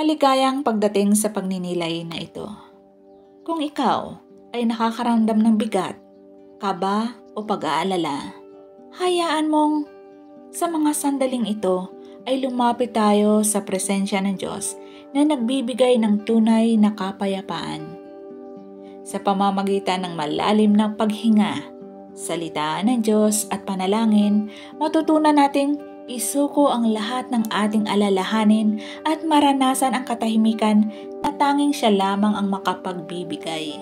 Maligayang pagdating sa pagninilay na ito. Kung ikaw ay nakakaramdam ng bigat, kaba o pag-aalala, hayaan mong sa mga sandaling ito ay lumapit tayo sa presensya ng Diyos na nagbibigay ng tunay na kapayapaan. Sa pamamagitan ng malalim na paghinga, salita ng Diyos at panalangin, matutunan nating isuko ang lahat ng ating alalahanin at maranasan ang katahimikan na tanging siya lamang ang makapagbibigay.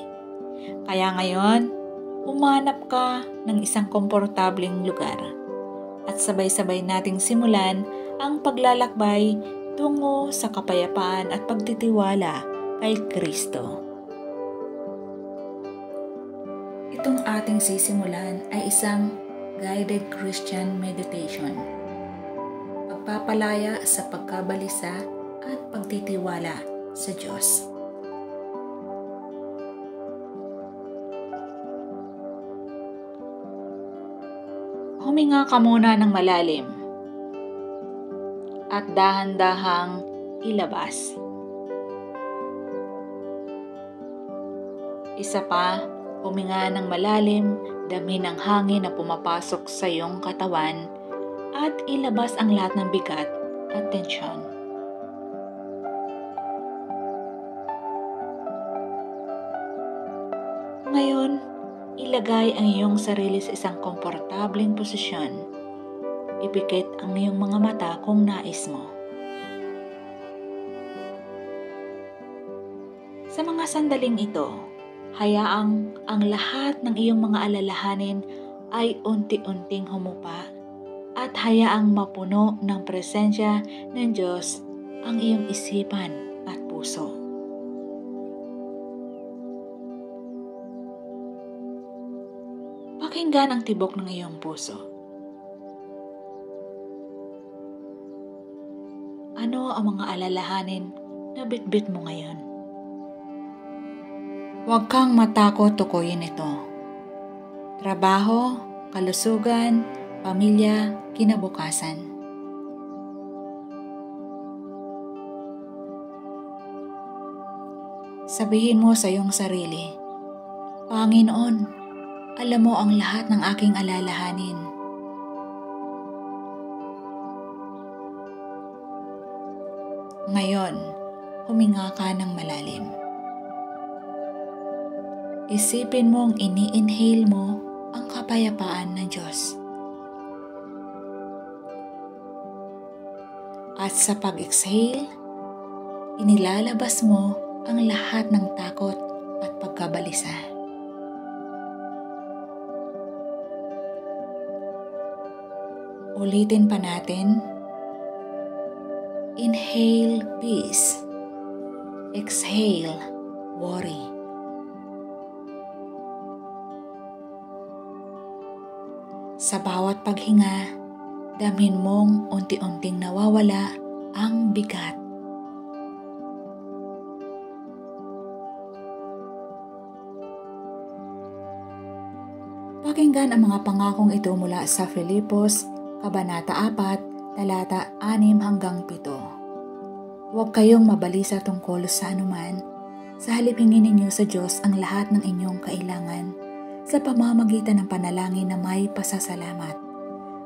Kaya ngayon, umanap ka ng isang komportableng lugar at sabay-sabay nating simulan ang paglalakbay tungo sa kapayapaan at pagtitiwala kay Kristo. Itong ating sisimulan ay isang guided Christian meditation. Pagpapalaya sa pagkabalisa at pagtitiwala sa Diyos. Huminga ka muna ng malalim at dahan-dahang ilabas. Isa pa, huminga ng malalim, damin ang hangin na pumapasok sa iyong katawan at ilabas ang lahat ng bigat at tensyon. Ngayon, ilagay ang iyong sarili sa isang komportableng posisyon. Ipikit ang iyong mga mata kung nais mo. Sa mga sandaling ito, hayaang ang lahat ng iyong mga alalahanin ay unti-unting humupa at hayaang mapuno ng presensya ng Diyos ang iyong isipan at puso. Pakinggan ang tibok ng iyong puso. Ano ang mga alalahanin na bitbit mo ngayon? Huwag kang matakot tukuyin ito. Trabaho, kalusugan, pamilya, kinabukasan. Sabihin mo sa iyong sarili, Panginoon, alam mo ang lahat ng aking alalahanin. Ngayon, huminga ka ng malalim. Isipin mong ini-inhale mo ang kapayapaan ng Diyos. At sa pag-exhale, inilalabas mo ang lahat ng takot at pagkabalisa. Ulitin pa natin. Inhale, peace. Exhale, worry. Sa bawat paghinga, damhin mong unti-unting nawawala ang bigat. Pakinggan ang mga pangakong ito mula sa Filipos, Kabanata 4, talata 6 hanggang 7. Huwag kayong mabalisa tungkol sa anuman, sa halip hingin ninyo sa Diyos ang lahat ng inyong kailangan sa pamamagitan ng panalangin na may pasasalamat.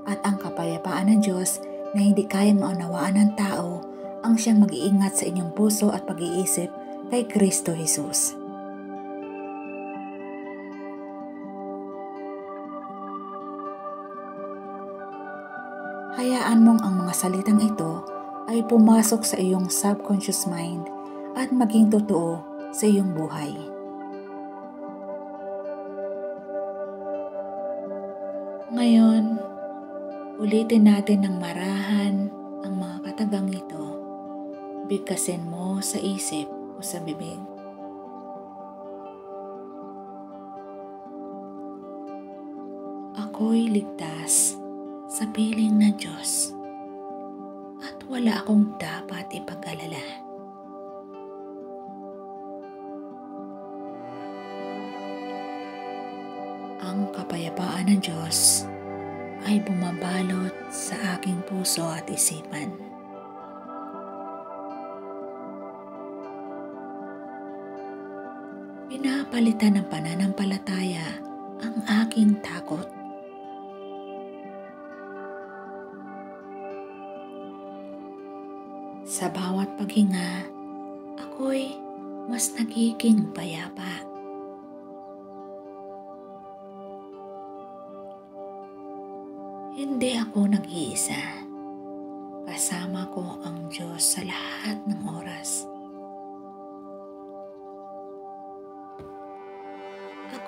At ang kapayapaan ng Diyos na hindi kayang maunawaan ng tao ang siyang mag-iingat sa inyong puso at pag-iisip kay Kristo Jesus. Hayaan mong ang mga salitang ito ay pumasok sa iyong subconscious mind at maging totoo sa iyong buhay. Ngayon, ulitin natin ng marahan ang mga katagang ito. Bigkasin mo sa isip o sa bibig. Ako'y ligtas sa piling ng Diyos at wala akong dapat ipag-alala. Ang kapayapaan ng Diyos ay bumabalot sa aking puso at isipan. napalitan ng pananampalataya ang aking takot. Sa bawat paghinga, ako'y mas nagiging payapa. Hindi ako nag-iisa. Kasama ko ang Diyos sa lahat ng oras.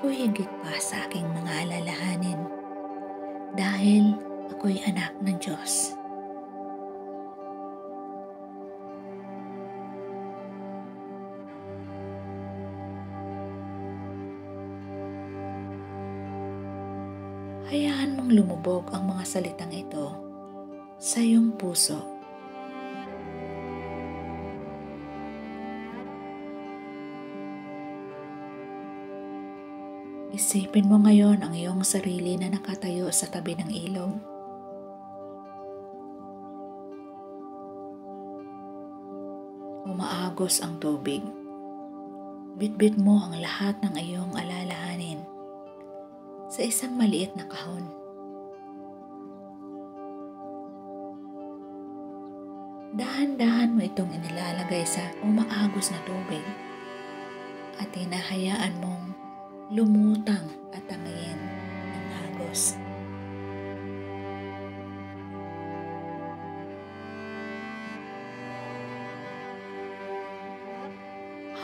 Ako'y higit pa sa aking mga alalahanin dahil ako'y anak ng Diyos. Hayaan mong lumubog ang mga salitang ito sa iyong puso. Isipin mo ngayon ang iyong sarili na nakatayo sa tabi ng ilog. Umaagos ang tubig. Bitbit mo ang lahat ng iyong alalahanin sa isang maliit na kahon. Dahan-dahan mo itong inilalagay sa umaagos na tubig at hinahayaan mong lumutang at tangayin ng agos.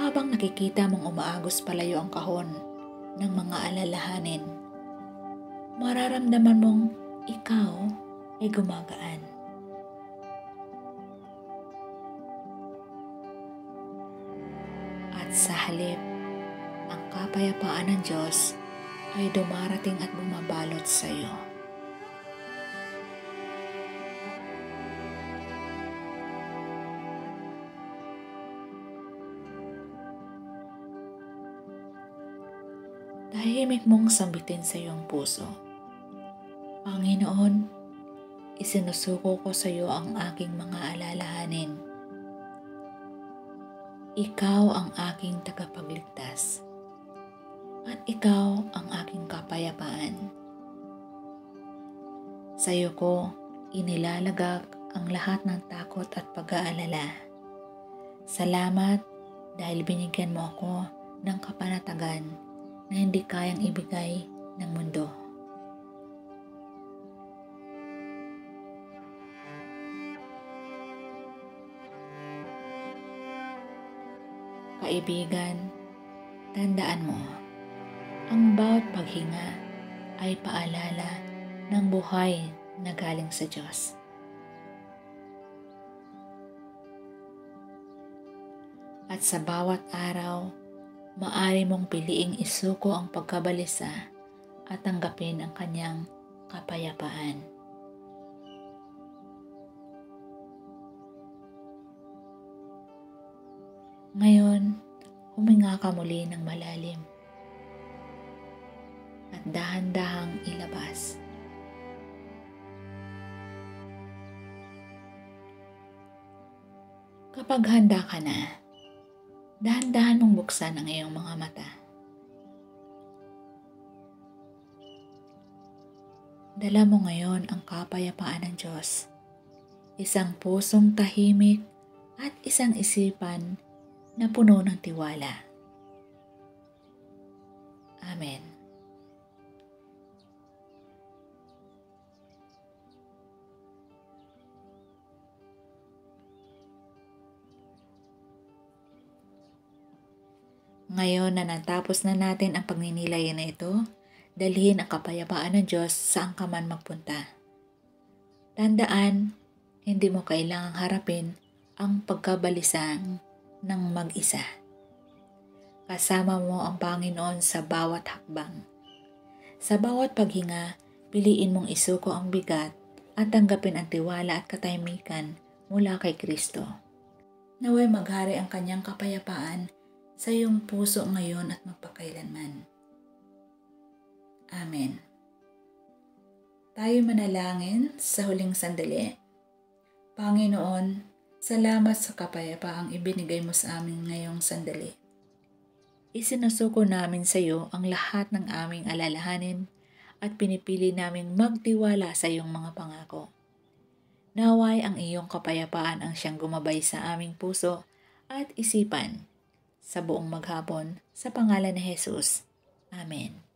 Habang nakikita mong umaagos palayo ang kahon ng mga alalahanin, mararamdaman mong ikaw ay gumagaan. At sa halip, ang kapayapaan ng Diyos ay dumarating at bumabalot sa iyo. Tahimik mong sambitin sa iyong puso. Panginoon, isinusuko ko sa iyo ang aking mga alalahanin. Ikaw ang aking tagapagligtas, at ikaw ang aking kapayapaan. Sa iyo ko inilalagak ang lahat ng takot at pag-aalala. Salamat dahil binigyan mo ako ng kapanatagan na hindi kayang ibigay ng mundo. Kaibigan, tandaan mo, ang bawat paghinga ay paalala ng buhay na galing sa Diyos. At sa bawat araw, maaari mong piliing isuko ang pagkabalisa at tanggapin ang kanyang kapayapaan. Ngayon, huminga ka muli ng malalim at dahan-dahang ilabas. Kapag handa ka na, dahan-dahan mong buksan ang iyong mga mata. Dala mo ngayon ang kapayapaan ng Diyos, isang pusong tahimik at isang isipan na puno ng tiwala. Amen. Ngayon na natapos na natin ang pagninilay na ito, dalhin ang kapayapaan ng Diyos saan ka man magpunta. Tandaan, hindi mo kailangang harapin ang pagkabalisang ng mag-isa. Kasama mo ang Panginoon sa bawat hakbang. Sa bawat paghinga, piliin mong isuko ang bigat at tanggapin ang tiwala at katahimikan mula kay Kristo. Naway maghari ang kanyang kapayapaan sa iyong puso ngayon at magpakailanman. Amen. Tayo manalangin sa huling sandali. Panginoon, salamat sa kapayapaang ibinigay mo sa amin ngayong sandali. Isinusuko namin sa iyo ang lahat ng aming alalahanin at pinipili naming magtiwala sa iyong mga pangako. Naway ang iyong kapayapaan ang siyang gumabay sa aming puso at isipan sa buong maghapon sa pangalan ni Jesus. Amen.